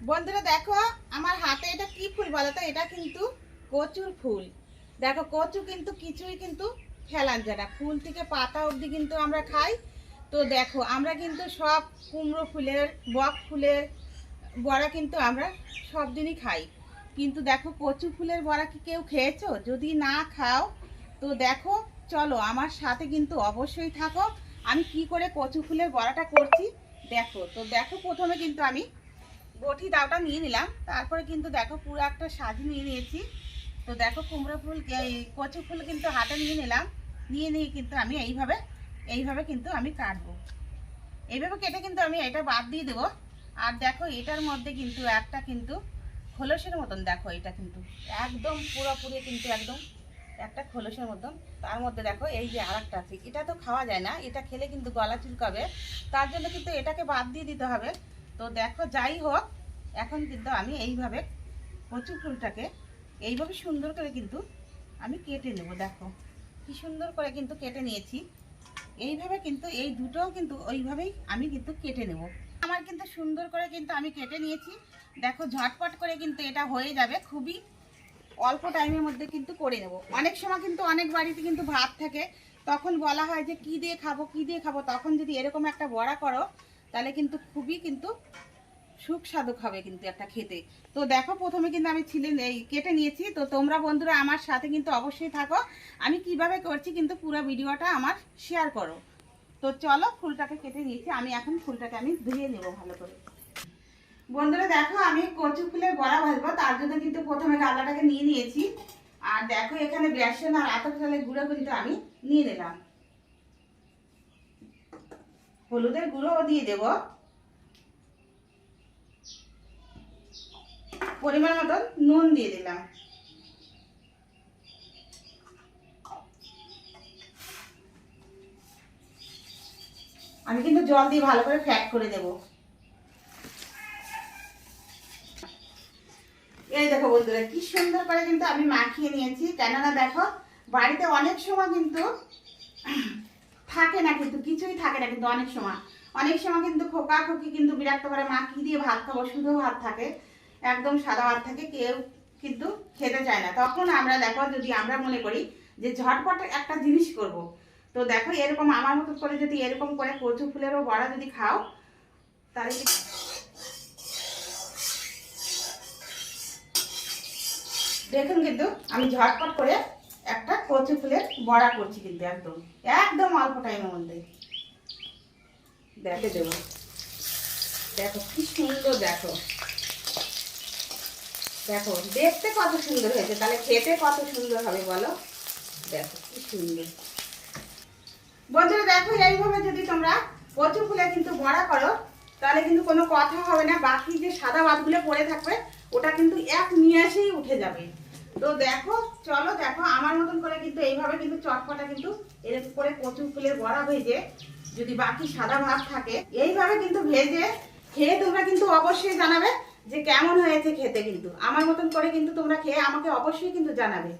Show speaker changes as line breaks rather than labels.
বন্ধুরা দেখো আমার হাতে এটা কি ফুল বলো তো? এটা কিন্তু কচুর ফুল। দেখো কচু কিন্তু কিছুই কিন্তু ফেলান যায় না, ফুল থেকে পাতা অবধি কিন্তু আমরা খাই। তো দেখো আমরা কিন্তু সব কুমড়ো ফুলের, বক ফুলের বড়া কিন্তু আমরা সব দিনই খাই, কিন্তু দেখো কচু ফুলের বড়া কি কেউ খেয়েছো? যদি না খাও তো দেখো, চলো আমার সাথে কিন্তু অবশ্যই থাকো। আমি কি করে কচু ফুলের বড়াটা করছি দেখো। তো দেখো প্রথমে কিন্তু আমি বটি দাওটা নিয়ে নিলাম, তারপরে কিন্তু দেখো পুরো একটা সাজি নিয়ে নিয়েছি। তো দেখো কুমড়ো ফুল, এই কচু ফুল কিন্তু হাতে নিয়ে নিলাম, নিয়ে নিয়ে কিন্তু আমি এইভাবে এইভাবে কিন্তু আমি কাটবো। এইভাবে কেটে কিন্তু আমি এটা বাদ দিয়ে দেবো। আর দেখো এটার মধ্যে কিন্তু একটা কিন্তু খোলসের মতন, দেখো এটা কিন্তু একদম পুরোপুরি কিন্তু একদম একটা খোলসের মতন। তার মধ্যে দেখো এই যে আর একটা আছে, এটা তো খাওয়া যায় না, এটা খেলে কিন্তু গলা চুলকাবে, তার জন্য কিন্তু এটাকে বাদ দিয়ে দিতে হবে। তো দেখো যাই হোক, এখন কিন্তু আমি এইভাবে কচু ফুলটাকে এইভাবে সুন্দর করে কিন্তু আমি কেটে নেব। দেখো কি সুন্দর করে কিন্তু কেটে নিয়েছি। এইভাবে কিন্তু এই দুটোও কিন্তু ওইভাবেই আমি কিন্তু কেটে নেব। আমার কিন্তু সুন্দর করে কিন্তু আমি কেটে নিয়েছি। দেখো ঝটপট করে কিন্তু এটা হয়ে যাবে, খুবই অল্প টাইমের মধ্যে কিন্তু করে নেব। অনেক সময় কিন্তু অনেক বাড়িতে কিন্তু ভাত থাকে, তখন বলা হয় যে কি দিয়ে খাবো কি দিয়ে খাবো, তখন যদি এরকম একটা বড়া করো তাহলে কিন্তু খুবই কিন্তু সুস্বাদু খাবে কিন্তু একটা খেতে। তো দেখো প্রথমে কিন্তু আমি এই কেটে নিয়েছি। তো তোমরা বন্ধুরা আমার সাথে কিন্তু অবশ্যই থাকো, আমি কিভাবে করছি কিন্তু পুরো ভিডিওটা আমার শেয়ার করো। তো চলো ফুলটাকে কেটে নিয়েছি, আমি এখন ফুলটাকে আমি ধুয়ে নেব ভালো করে। বন্ধুরা দেখো আমি কচু ফুলের বড়া ভাজবো, তার জন্য কিন্তু প্রথমে গালাটাকে নিয়ে নিয়েছি। আর দেখো এখানে বেসন আর আতপ চালের গুঁড়ো কিন্তু আমি নিয়ে নিলাম, হলুদের গুঁড়োও দিয়ে দেবো, পরিমাণ মতন নুন দিয়ে দিলাম। আমি কিন্তু জল দিয়ে ভালো করে ফ্যাট করে দেব। এই দেখো বন্ধুরা কি সুন্দর করে কিন্তু আমি মাখিয়ে নিয়েছি। কেননা দেখো বাড়িতে অনেক সময় কিন্তু থাকে না, কিন্তু কিছুই থাকে না, কিন্তু অনেক সময় কিন্তু খোকা খোকি কিন্তু বিরক্ত করে, মা কি দিয়ে ভাত খাবো, শুধু ভাত থাকে, একদম সাদা ভাত থাকে, কেউ কিন্তু খেতে চায় না। তখন আমরা দেখো যদি আমরা মনে করি যে ঝটপট একটা জিনিস করব, তো দেখো এরকম আমার মতো করে যদি এরকম করে কচু ফুলেরও বড়া যদি খাও তাহলে দেখুন কিন্তু আমি ঝটপট করে একটা কচু ফুলের বড়া করছি কিন্তু একদম একদম অল্প টাইমের মধ্যে। দেখে দেবো, দেখো কি সুন্দর, দেখো দেখো দেখতে কত সুন্দর হয়েছে, তাহলে খেতে কত সুন্দর হবে বলো। দেখো কি সুন্দর বন্ধুরা, দেখো এইভাবে যদি তোমরা কচু ফুলে কিন্তু বড়া করো তাহলে কিন্তু কোনো কথা হবে না, বাকি যে সাদা ভাতগুলো পড়ে থাকবে ওটা কিন্তু এক নিয়াসেই উঠে যাবে। তো দেখো চলো, দেখো আমার মতন করে কিন্তু এইভাবে কিন্তু চটপটা কিন্তু এরকম করে কচু ফুলের বড়া ভেজে যদি বাকি সাদা ভাত থাকে এইভাবে কিন্তু ভেজে খেয়ে তোমরা কিন্তু অবশ্যই জানাবে যে কেমন হয়েছে খেতে। কিন্তু আমার মতন করে কিন্তু তোমরা খেয়ে আমাকে অবশ্যই কিন্তু জানাবে।